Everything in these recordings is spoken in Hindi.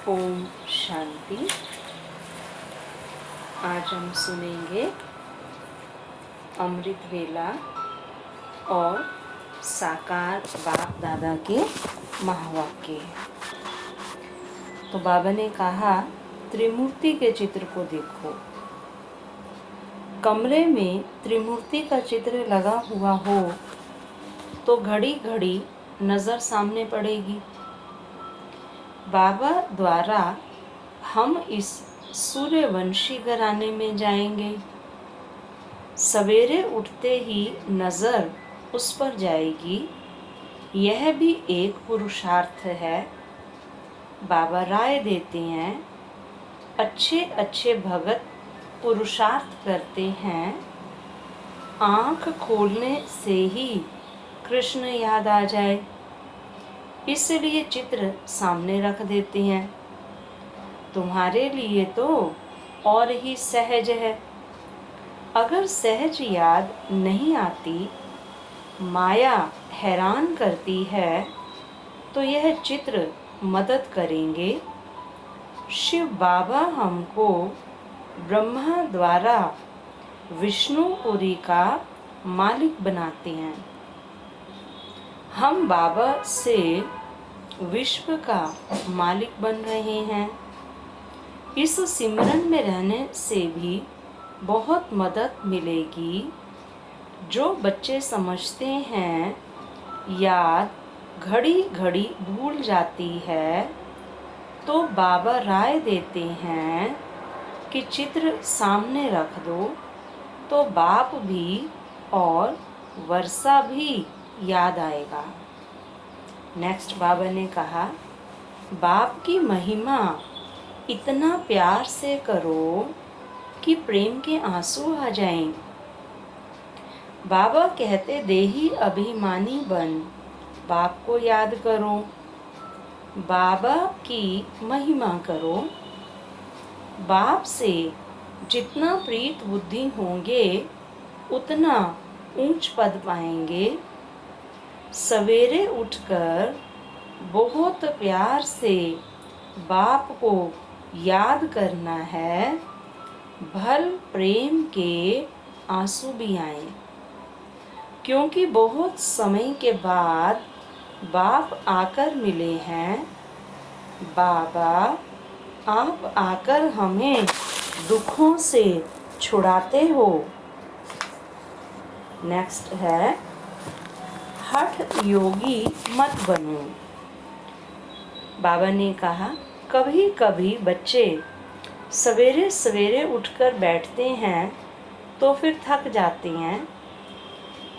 ओम शांति। आज हम सुनेंगे अमृत वेला और साकार बाप दादा के महावाक्य। तो बाबा ने कहा, त्रिमूर्ति के चित्र को देखो। कमरे में त्रिमूर्ति का चित्र लगा हुआ हो तो घड़ी घड़ी नज़र सामने पड़ेगी। बाबा द्वारा हम इस सूर्यवंशी घराने में जाएंगे। सवेरे उठते ही नज़र उस पर जाएगी। यह भी एक पुरुषार्थ है। बाबा राय देते हैं, अच्छे अच्छे भगत पुरुषार्थ करते हैं। आँख खोलने से ही कृष्ण याद आ जाए, इसलिए चित्र सामने रख देते हैं। तुम्हारे लिए तो और ही सहज है। अगर सहज याद नहीं आती, माया हैरान करती है, तो यह चित्र मदद करेंगे। शिव बाबा हमको ब्रह्मा द्वारा विष्णुपुरी का मालिक बनाते हैं। हम बाबा से विश्व का मालिक बन रहे हैं। इस सिमरन में रहने से भी बहुत मदद मिलेगी। जो बच्चे समझते हैं याद घड़ी घड़ी भूल जाती है, तो बाबा राय देते हैं कि चित्र सामने रख दो, तो बाप भी और वर्षा भी याद आएगा। नेक्स्ट बाबा ने कहा, बाप की महिमा इतना प्यार से करो कि प्रेम के आंसू आ जाएं। बाबा कहते, देही अभिमानी बन बाप को याद करो। बाबा की महिमा करो। बाप से जितना प्रीत बुद्धि होंगे उतना ऊंच पद पाएंगे। सवेरे उठकर बहुत प्यार से बाप को याद करना है। भल प्रेम के आंसू भी आए, क्योंकि बहुत समय के बाद बाप आकर मिले हैं। बाबा आप आकर हमें दुखों से छुड़ाते हो। नेक्स्ट है, हठ योगी मत बनो। बाबा ने कहा, कभी कभी बच्चे सवेरे सवेरे उठकर बैठते हैं तो फिर थक जाते हैं।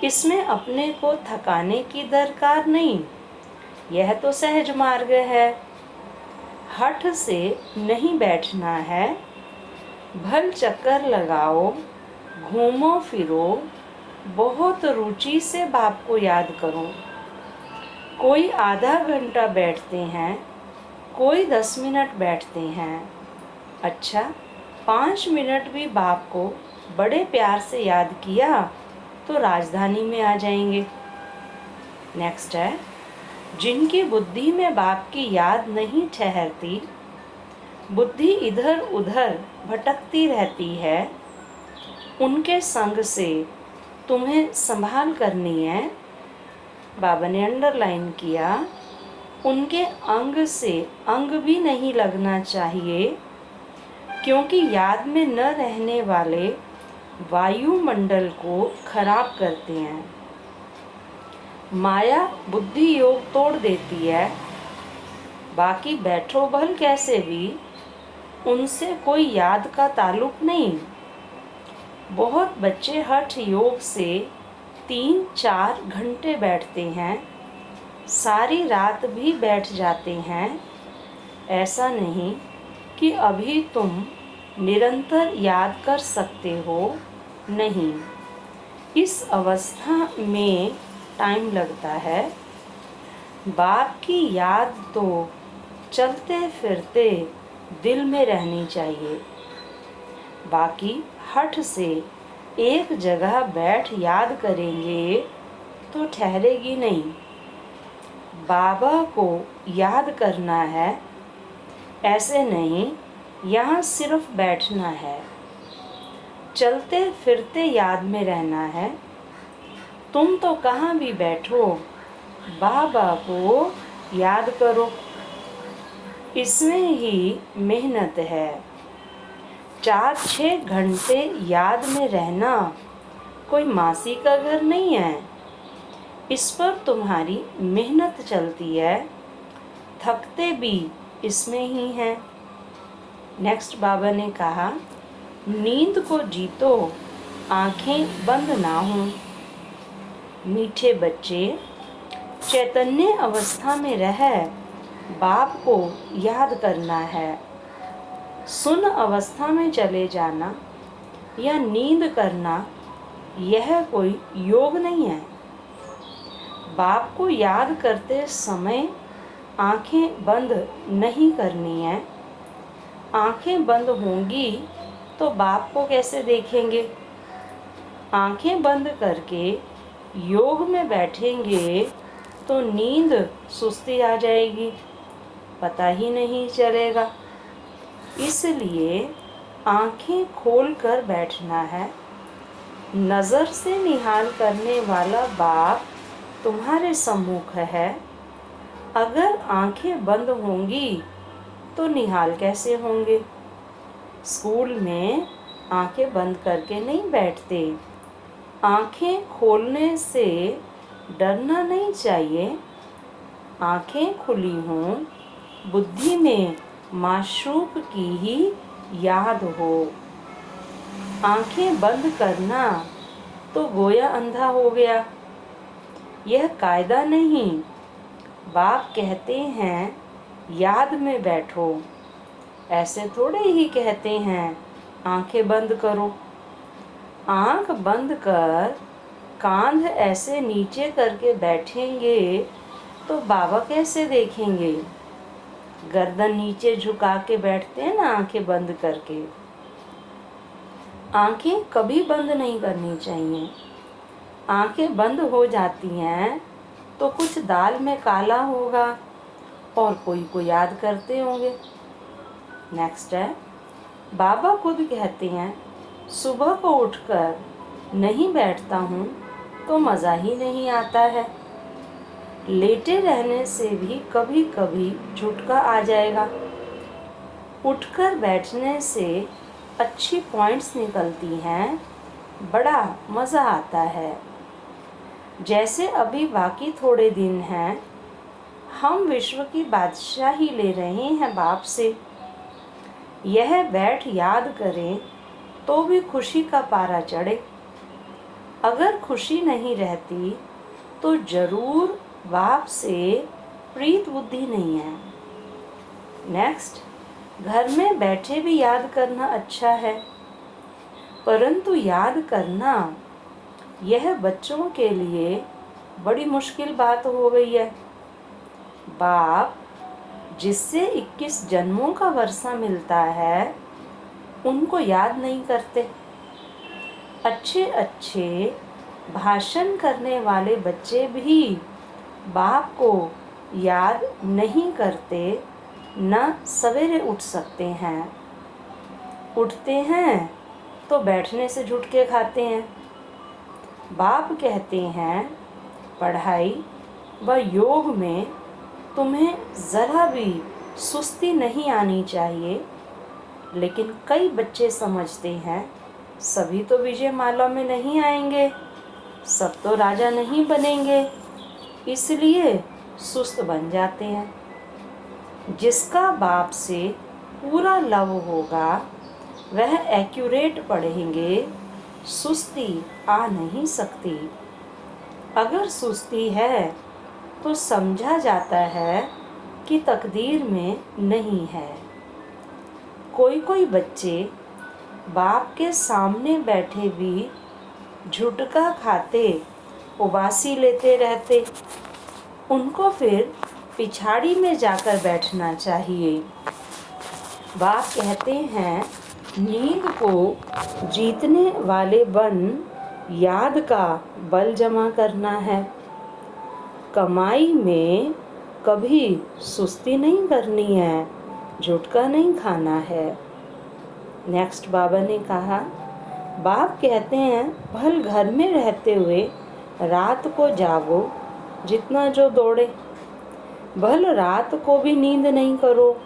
इसमें अपने को थकाने की दरकार नहीं, यह तो सहज मार्ग है। हठ से नहीं बैठना है। भल चक्कर लगाओ, घूमो फिरो, बहुत रुचि से बाप को याद करो। कोई आधा घंटा बैठते हैं, कोई 10 मिनट बैठते हैं। अच्छा, 5 मिनट भी बाप को बड़े प्यार से याद किया तो राजधानी में आ जाएंगे। नेक्स्ट है, जिनकी बुद्धि में बाप की याद नहीं ठहरती, बुद्धि इधर उधर भटकती रहती है, उनके संग से तुम्हें संभाल करनी है। बाबा ने अंडरलाइन किया, उनके अंग से अंग भी नहीं लगना चाहिए, क्योंकि याद में न रहने वाले वायुमंडल को खराब करते हैं। माया बुद्धि योग तोड़ देती है। बाकी बैठो भल कैसे भी, उनसे कोई याद का ताल्लुक नहीं। बहुत बच्चे हठ योग से 3-4 घंटे बैठते हैं, सारी रात भी बैठ जाते हैं। ऐसा नहीं कि अभी तुम निरंतर याद कर सकते हो, नहीं, इस अवस्था में टाइम लगता है। बाप की याद तो चलते फिरते दिल में रहनी चाहिए। बाकी हठ से एक जगह बैठ याद करेंगे तो ठहरेगी नहीं। बाबा को याद करना है, ऐसे नहीं, यहाँ सिर्फ बैठना है, चलते फिरते याद में रहना है। तुम तो कहाँ भी बैठो, बाबा को याद करो, इसमें ही मेहनत है। 4-6 घंटे याद में रहना कोई मासी का घर नहीं है, इस पर तुम्हारी मेहनत चलती है, थकते भी इसमें ही हैं। नेक्स्ट बाबा ने कहा, नींद को जीतो, आंखें बंद ना हों। मीठे बच्चे, चैतन्य अवस्था में रह बाप को याद करना है। सुन अवस्था में चले जाना या नींद करना यह कोई योग नहीं है। बाप को याद करते समय आंखें बंद नहीं करनी है। आंखें बंद होंगी तो बाप को कैसे देखेंगे? आंखें बंद करके योग में बैठेंगे तो नींद सुस्ती आ जाएगी, पता ही नहीं चलेगा। इसलिए आंखें खोल कर बैठना है। नज़र से निहाल करने वाला बाप तुम्हारे सम्मुख है। अगर आंखें बंद होंगी तो निहाल कैसे होंगे? स्कूल में आंखें बंद करके नहीं बैठते। आंखें खोलने से डरना नहीं चाहिए। आंखें खुली हों, बुद्धि में माशूक की ही याद हो। आंखें बंद करना तो गोया अंधा हो गया, यह कायदा नहीं। बाप कहते हैं याद में बैठो, ऐसे थोड़े ही कहते हैं आंखें बंद करो। आंख बंद कर कांध ऐसे नीचे करके बैठेंगे तो बाबा कैसे देखेंगे? गर्दन नीचे झुका के बैठते हैं ना आंखें बंद करके। आंखें कभी बंद नहीं करनी चाहिए। आंखें बंद हो जाती हैं तो कुछ दाल में काला होगा और कोई को याद करते होंगे। नेक्स्ट है, बाबा खुद कहते हैं सुबह को उठकर नहीं बैठता हूँ तो मज़ा ही नहीं आता है। लेटे रहने से भी कभी कभी झुटका आ जाएगा। उठकर बैठने से अच्छी पॉइंट्स निकलती हैं, बड़ा मज़ा आता है। जैसे अभी बाकी थोड़े दिन हैं, हम विश्व की बादशाही ले रहे हैं बाप से। यह बैठ याद करें तो भी खुशी का पारा चढ़े। अगर खुशी नहीं रहती तो जरूर बाप से प्रीत बुद्धि नहीं है। नेक्स्ट, घर में बैठे भी याद करना अच्छा है, परंतु याद करना यह बच्चों के लिए बड़ी मुश्किल बात हो गई है। बाप जिससे 21 जन्मों का वर्षा मिलता है उनको याद नहीं करते। अच्छे अच्छे भाषण करने वाले बच्चे भी बाप को याद नहीं करते, न सवेरे उठ सकते हैं। उठते हैं तो बैठने से झुटके खाते हैं। बाप कहते हैं पढ़ाई व योग में तुम्हें ज़रा भी सुस्ती नहीं आनी चाहिए, लेकिन कई बच्चे समझते हैं सभी तो विजय माला में नहीं आएंगे, सब तो राजा नहीं बनेंगे, इसलिए सुस्त बन जाते हैं। जिसका बाप से पूरा लव होगा वह एक्यूरेट पढ़ेंगे, सुस्ती आ नहीं सकती। अगर सुस्ती है तो समझा जाता है कि तकदीर में नहीं है। कोई कोई बच्चे बाप के सामने बैठे भी झुटका खाते, उबासी लेते रहते। उनको फिर पिछाड़ी में जाकर बैठना चाहिए। बाप कहते हैं नींद को जीतने वाले बन याद का बल जमा करना है। कमाई में कभी सुस्ती नहीं करनी है। झुटका नहीं खाना है। नेक्स्ट बाबा ने कहा, बाप कहते हैं भल घर में रहते हुए रात को जागो, जितना जो दौड़े। भल रात को भी नींद नहीं करो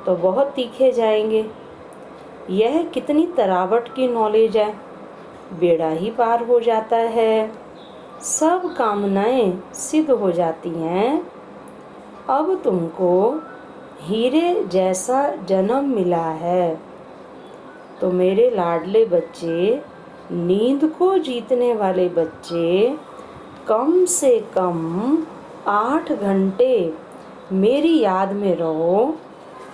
तो बहुत तीखे जाएंगे। यह कितनी तरावट की नॉलेज है, बेड़ा ही पार हो जाता है, सब कामनाएं सिद्ध हो जाती हैं। अब तुमको हीरे जैसा जन्म मिला है। तो मेरे लाडले बच्चे, नींद को जीतने वाले बच्चे, कम से कम 8 घंटे मेरी याद में रहो।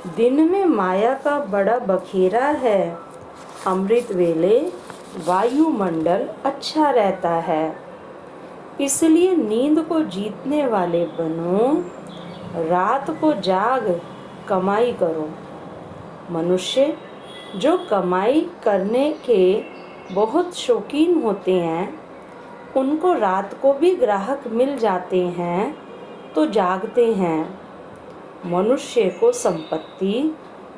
दिन में माया का बड़ा बखेरा है, अमृत वेले वायुमंडल अच्छा रहता है। इसलिए नींद को जीतने वाले बनो, रात को जाग कमाई करो। मनुष्य जो कमाई करने के बहुत शौकीन होते हैं, उनको रात को भी ग्राहक मिल जाते हैं तो जागते हैं। मनुष्य को संपत्ति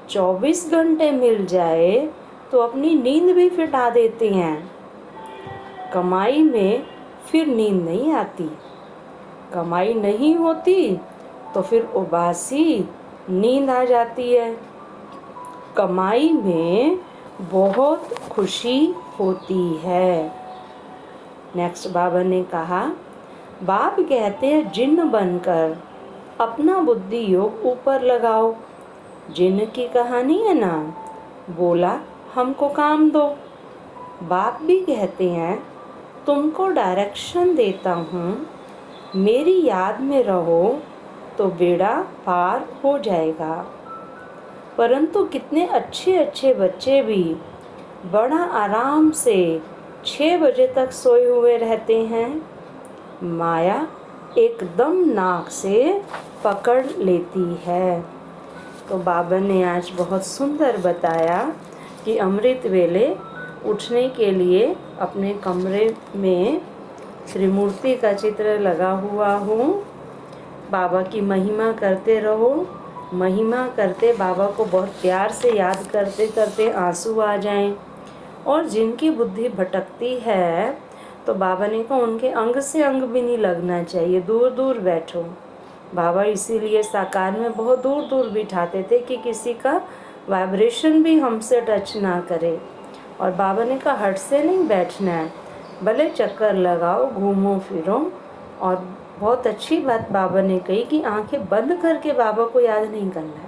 24 घंटे मिल जाए तो अपनी नींद भी फिटा देते हैं। कमाई में फिर नींद नहीं आती, कमाई नहीं होती तो फिर उबासी नींद आ जाती है। कमाई में बहुत खुशी होती है। नेक्स्ट बाबा ने कहा, बाप कहते हैं जिन्न बनकर अपना बुद्धि योग ऊपर लगाओ। जिन्न की कहानी है ना, बोला हमको काम दो। बाप भी कहते हैं तुमको डायरेक्शन देता हूँ, मेरी याद में रहो तो बेड़ा पार हो जाएगा। परंतु कितने अच्छे अच्छे बच्चे भी बड़ा आराम से 6 बजे तक सोए हुए रहते हैं। माया एकदम नाक से पकड़ लेती है। तो बाबा ने आज बहुत सुंदर बताया कि अमृत वेले उठने के लिए अपने कमरे में त्रिमूर्ति का चित्र लगा हुआ हो। बाबा की महिमा करते रहो। महिमा करते बाबा को बहुत प्यार से याद करते करते आंसू आ जाएं। और जिनकी बुद्धि भटकती है तो बाबा ने कहा उनके अंग से अंग भी नहीं लगना चाहिए, दूर दूर बैठो। बाबा इसीलिए साकार में बहुत दूर दूर बिठाते थे कि किसी का वाइब्रेशन भी हमसे टच ना करे। और बाबा ने कहा हट से नहीं बैठना है, भले चक्कर लगाओ, घूमो फिरो। और बहुत अच्छी बात बाबा ने कही कि आंखें बंद करके बाबा को याद नहीं करना है।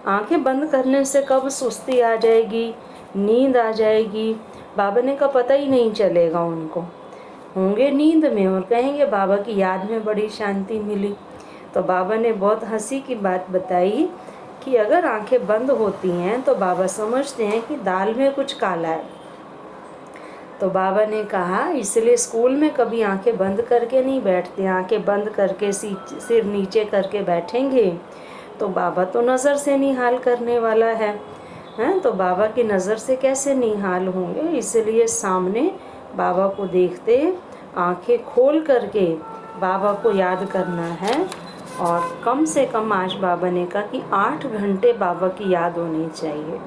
आंखें बंद करने से कब सुस्ती आ जाएगी, नींद आ जाएगी, बाबा ने कहा पता ही नहीं चलेगा। उनको होंगे नींद में और कहेंगे बाबा की याद में बड़ी शांति मिली। तो बाबा ने बहुत हंसी की बात बताई कि अगर आंखें बंद होती हैं तो बाबा समझते हैं कि दाल में कुछ काला है। तो बाबा ने कहा इसलिए स्कूल में कभी आंखें बंद करके नहीं बैठते। आंखें बंद करके सिर नीचे करके बैठेंगे तो बाबा तो नज़र से निहाल करने वाला है, हैं? तो बाबा की नज़र से कैसे निहाल होंगे। इसलिए सामने बाबा को देखते आंखें खोल करके बाबा को याद करना है। और कम से कम आज बाबा ने कहा कि 8 घंटे बाबा की याद होनी चाहिए।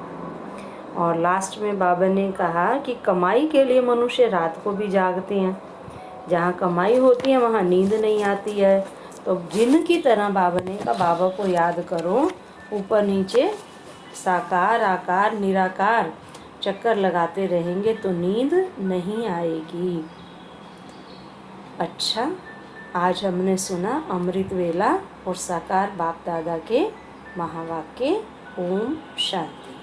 और लास्ट में बाबा ने कहा कि कमाई के लिए मनुष्य रात को भी जागते हैं। जहाँ कमाई होती है वहाँ नींद नहीं आती है। तो जिन की तरह बाबा ने कहा बाबा को याद करो, ऊपर नीचे साकार आकार निराकार चक्कर लगाते रहेंगे तो नींद नहीं आएगी। अच्छा, आज हमने सुना अमृत वेला और साकार बाप दादा के महावाक्य। ओम शांति।